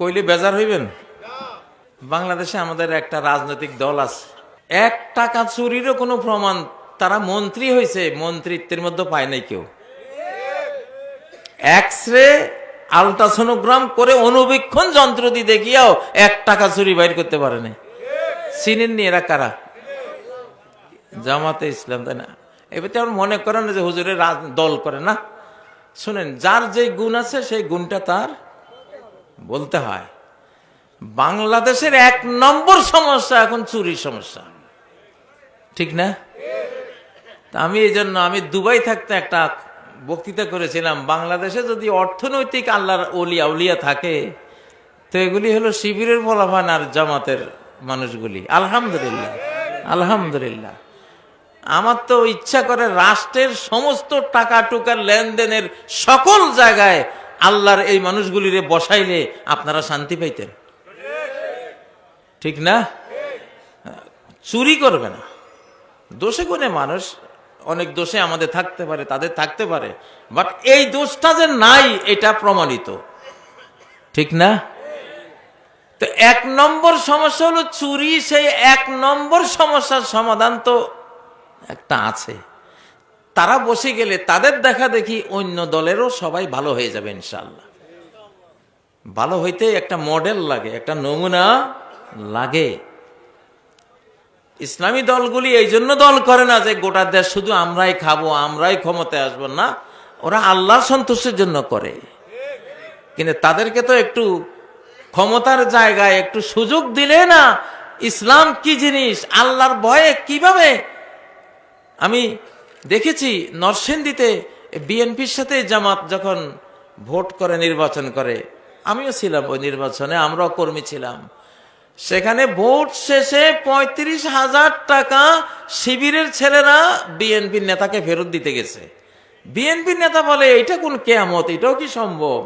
কইলে বেজার হইবেন। বাংলাদেশে আমাদের একটা রাজনৈতিক দল আছে, 1 টাকা চুরিরও কোনো প্রমাণ, তারা মন্ত্রী হয়েছে, মন্ত্রিত্বের মধ্যে পায় নাই কেউ। এক্সরে আলট্রাসোনোগ্রাম করে অনুবীক্ষণ যন্ত্র দিয়ে দেখিয়াও 1 টাকা চুরি বাইর করতে পারে নাই। চিনেননি এরা কারা? জামাতে ইসলাম, তাই না? এবারে আর মনে করেন যে হুজুরের দল করে না। শুনেন, যার যে গুণ আছে সেই গুণটা তার বলতে হয়। বাংলাদেশের 1 নম্বর সমস্যা এখন চুরির সমস্যা, ঠিক না? আমি এই জন্য আমি দুবাই থাকতে একটা বক্তৃতা করেছিলাম, বাংলাদেশে যদি অর্থনৈতিক আল্লাহর আউলিয়া থাকে তো এগুলি হলো শিবিরের ফলাফল আর জামাতের মানুষগুলি। আলহামদুলিল্লাহ, আলহামদুলিল্লাহ। আমার তো ইচ্ছা করে রাষ্ট্রের সমস্ত টাকা টুকার লেনদেনের সকল জায়গায় আল্লাহর এই মানুষগুলিরে বসাইলে আপনারা শান্তি পাইতেন, ঠিক না? চুরি করবে না। দোষে গুণে মানুষ, অনেক দোষে আমাদের থাকতে পারে, তাদের থাকতে পারে, বাট এই দোষটা যে নাই এটা প্রমাণিত, ঠিক না? তো 1 নম্বর সমস্যা হলো চুরি। সেই 1 নম্বর সমস্যার সমাধান তো একটা আছে। তারা বসে গেলে তাদের দেখা দেখি অন্য দলেরও সবাই ভালো হয়ে যাবে ইনশাআল্লাহ। ভালো হইতে একটা মডেল লাগে, একটা নমুনা লাগে। ইসলামী দলগুলি এই জন্য দল করে না যে গোটা দেশ শুধু আমরাই খাবো, আমরাই ক্ষমতায় আসবো না, ওরা আল্লাহর সন্তুষ্টির জন্য করে। কিন্তু তাদেরকে তো একটু ক্ষমতার জায়গায় একটু সুযোগ দিলে না, ইসলাম কি জিনিস, আল্লাহর ভয়ে কিভাবে। আমি দেখেছি নরসিংদীতে বিএনপির সাথে জামাত যখন ভোট করে, নির্বাচন করে, আমিও ছিলাম ওই নির্বাচনে, আমরাও কর্মী ছিলাম। সেখানে ভোট শেষে 35,000 টাকা শিবিরের ছেলেরা বিএনপির নেতাকে ফেরত দিতে গেছে। বিএনপির নেতা বলে, এটা কোন কেয়ামত, এটাও কি সম্ভব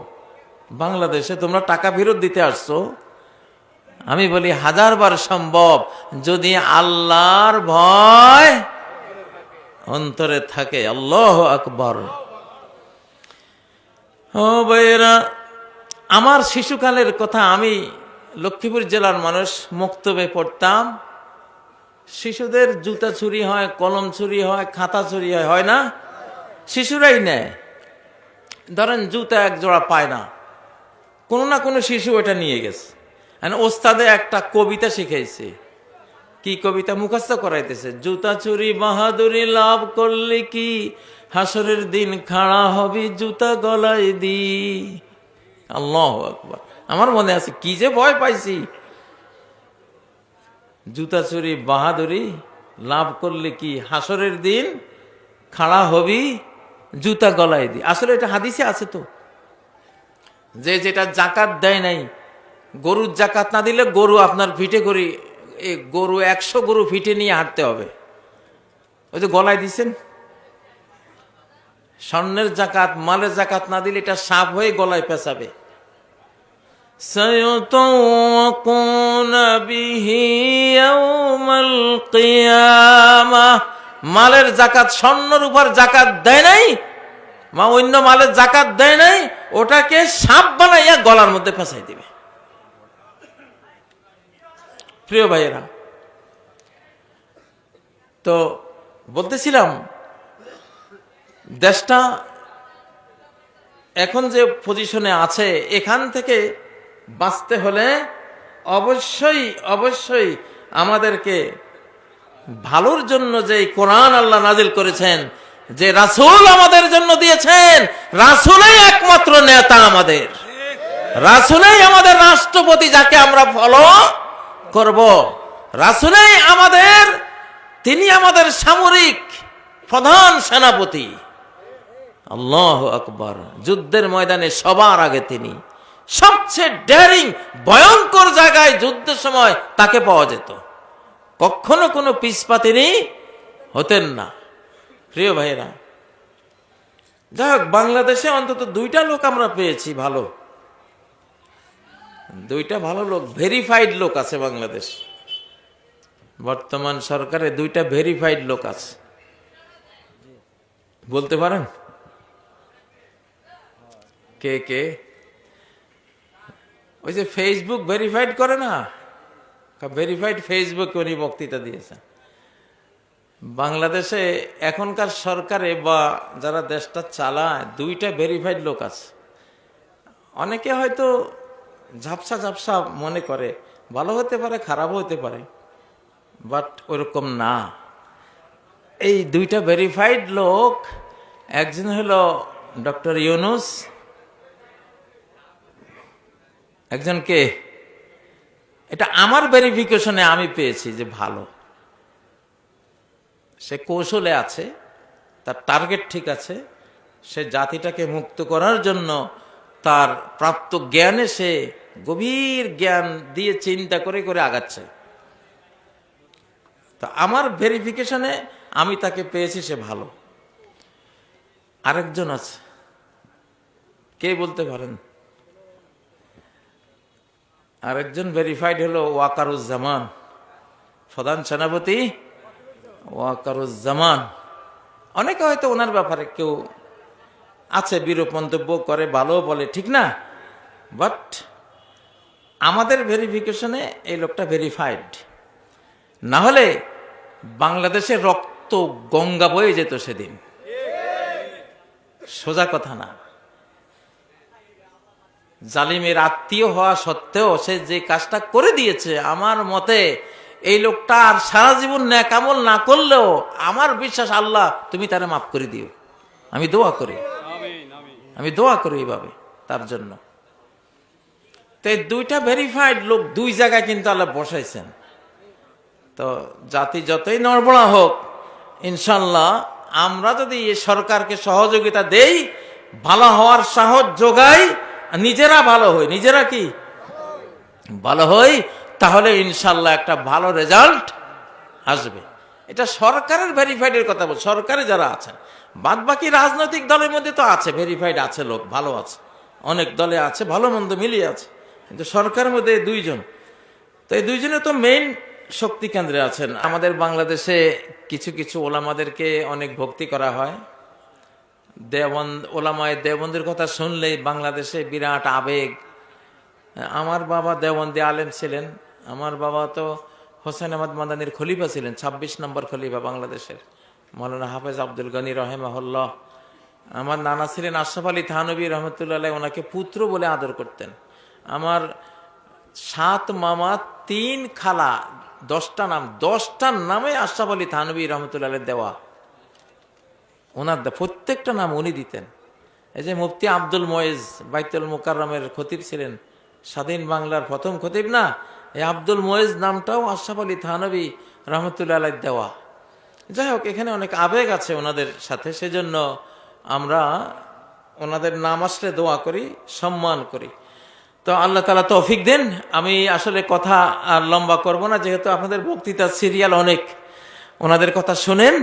বাংলাদেশে তোমরা টাকা ফেরত দিতে আসছো? আমি বলি 1000বার সম্ভব, যদি আল্লাহর ভয় অন্তরে থাকে। আল্লাহু আকবার। ও ভাইরা, আমার শিশুকালের কথা, আমি লক্ষ্মীপুর জেলার মানুষ, মক্তবে পড়তাম। শিশুদের জুতা চুরি হয়, কলম চুরি হয়, খাতা চুরি হয়, হয় না? শিশুরাই নেয়। ধরেন জুতা 1 জোড়া পায় না, কোনো না কোনো শিশু এটা নিয়ে গেছে। ওস্তাদে একটা কবিতা শিখাইছে। কি কবিতা মুখস্থ করাইতেছে? জুতা চুরি বাহাদুরি লাভ করলে কি, হাসরের দিন খাড়া হবি জুতা গলায় দি। আল্লাহু আকবার। আমার মনে আছে, কি যে ভয় পাইছি। জুতা চুরি বাহাদুরি লাভ করলে কি, হাসরের দিন খাড়া হবি জুতা গলায় দি। আসলে এটা হাদিসে আছে তো, যে যেটা জাকাত দেয় নাই, গরুর জাকাত না দিলে গরু আপনার ফিটে করি, গরু 100 গরু ফিটে নিয়ে হাঁটতে হবে। ওই যে গলায় দিচ্ছেন। স্বর্ণের জাকাত, মালের জাকাত না দিলে এটা সাপ হয়ে গলায় পেঁচাবে। মালের জাকাত, স্বর্ণের উপর জাকাত দেয় নাই, মা অন্য মালের জাকাত দেয় নাই, ওটাকে সাপ বানাইয়া গলার মধ্যে পেঁচাই দিবে। প্রিয় ভাইয়েরা, তো বলতেছিলাম, দেশটা এখন যে পজিশনে আছে, এখান থেকে বাঁচতে হলে অবশ্যই অবশ্যই আমাদেরকে ভালোর জন্য যে কোরআন আল্লাহ নাজিল করেছেন, যে রাসূল আমাদের জন্য দিয়েছেন, রাসূলই একমাত্র নেতা আমাদের, রাসূলই আমাদের রাষ্ট্রপতি, যাকে আমরা ফলো করব। রাসূলই আমাদের, তিনি আমাদের সামরিক প্রধান সেনাপতি। আল্লাহু আকবার। যুদ্ধের ময়দানে সবার আগে তিনি, সবচেয়ে ডেয়ারিং ভয়ঙ্কর জায়গায় যুদ্ধের সময় তাকে পাওয়া যেত, কখনো কোনো পিছপা তিনি হতেন না। প্রিয় ভাইরা, যাই হোক, বাংলাদেশে অন্তত 2টা লোক আমরা পেয়েছি ভালো, 2টা ভালো লোক, ভেরিফাইড লোক আছে বাংলাদেশ। বর্তমান সরকারে 2টা ভেরিফাইড লোক আছে, বলতে পারেন কে কে? ওই যে ফেসবুক ভেরিফাইড করে না, ভেরিফাইড ফেসবুক উনি বক্তৃতা দিয়েছেন। বাংলাদেশে এখনকার সরকারে বা যারা দেশটা চালায় দুইটা ভেরিফাইড লোক আছে। অনেকে হয়তো ঝাপসা ঝাপসা মনে করে, ভালো হতে পারে খারাপও হতে পারে, বাট ওরকম না। এই দুইটা ভেরিফাইড লোক, একজন হলো ডক্টর ইউনুস, একজনকে, এটা আমার ভেরিফিকেশনে আমি পেয়েছি যে ভালো, সে কৌশলে আছে, তার টার্গেট ঠিক আছে, সে জাতিটাকে মুক্ত করার জন্য তার প্রাপ্ত জ্ঞানে সে গভীর জ্ঞান দিয়ে চিন্তা করে করে আগাচ্ছে। তো আমার ভেরিফিকেশনে আমি তাকে পেয়েছি, সে ভালো। আরেকজন আছে, কে বলতে পারেন? আরেকজন ভেরিফাইড হলো ওয়াকারুজ্জামান, প্রধান সেনাপতি ওয়াকারুজ্জামান। অনেকে হয়তো ওনার ব্যাপারে কেউ আছে বিরূপ মন্তব্য করে, ভালো বলে, ঠিক না, বাট আমাদের ভেরিফিকেশনে এই লোকটা ভেরিফাইড। না হলে বাংলাদেশে রক্ত গঙ্গা বয়ে যেত সেদিন, সোজা কথা না। জালিমের আত্মীয় হওয়া সত্ত্বেও সে যে কাজটা করে দিয়েছে, আমার মতে এই লোকটা আর সারা জীবন ন্যাকামল না করলেও আমার বিশ্বাস, আল্লাহ তুমি তারে মাফ করে দিও। আমি দোয়া করি, আমি দোয়া করি এইভাবে তার জন্য। তো এই দুইটা ভেরিফাইড লোক দুই জায়গায় কিন্তু আল্লাহ বসাইছেন। তো জাতি যতই নড়বড়া হোক, ইনশাল্লাহ আমরা যদি এই সরকারকে সহযোগিতা দেই, ভালো হওয়ার সাহস যোগাই, নিজেরা ভালো হই, নিজেরা কি ভালো হই, তাহলে ইনশাল্লাহ একটা ভালো রেজাল্ট আসবে। এটা সরকারের ভেরিফাইডের কথা বল, সরকারে যারা আছেন, বাদ বাকি রাজনৈতিক দলের মধ্যে তো আছে ভেরিফাইড আছে লোক, ভালো আছে, অনেক দলে আছে, ভালো মন্দ মিলিয়ে আছে, কিন্তু সরকারের মধ্যে দুইজন। তো এই দুইজনে তো মেইন শক্তি কেন্দ্রে আছেন। আমাদের বাংলাদেশে কিছু কিছু ওলামাদেরকে অনেক ভক্তি করা হয়। দেওবন্দ ওলামায়ে দেওবন্দের কথা শুনলেই বাংলাদেশে বিরাট আবেগ। আমার বাবা দেওবন্দি আলেম ছিলেন, আমার বাবা তো হোসেন আহমদ মাদানির খলিফা ছিলেন, 26 নম্বর খলিফা বাংলাদেশের, মৌলানা হাফেজ আব্দুল গনি রহেমাহুল্লাহ। আমার নানা ছিলেন আশরাফ আলী থানবী রহমতুল্লাহ, ওনাকে পুত্র বলে আদর করতেন। আমার 7 মামা 3 খালা, 10টা নাম, 10টার নামে আশরাফ আলী থানবী রহমতুল্লাহ দেওয়া, ওনার প্রত্যেকটা নাম উনি দিতেন। এই যে মুফতি আব্দুল ময়েজ বাইতুল মুকাররমের খতিব ছিলেন, স্বাধীন বাংলার প্রথম খতিব না, এই আব্দুল ময়েজ নামটাও আশরাফ আলী থানবী রহমতুল্লাহ দেওয়া। যাই হোক, এখানে অনেক আবেগ আছে ওনাদের সাথে, সেজন্য আমরা ওনাদের নাম আসলে দোয়া করি, সম্মান করি। তো আল্লাহ তাআলা তৌফিক দেন। আমি আসলে কথা আর লম্বা করব না, যেহেতু আপনাদের বক্তৃতার সিরিয়াল অনেক, ওনাদের কথা শুনেন।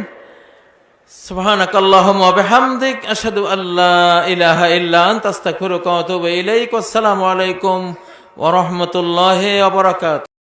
সুবহানাকাল্লাহুম্মা ওয়া বিহামদিক, আশহাদু আল্লা ইলাহা ইল্লা আনতা, আস্তাগফিরুকা ওয়া আতুবু ইলাইক। আসসালামু আলাইকুম ওয়া রাহমাতুল্লাহি ওয়া বারাকাতুহু।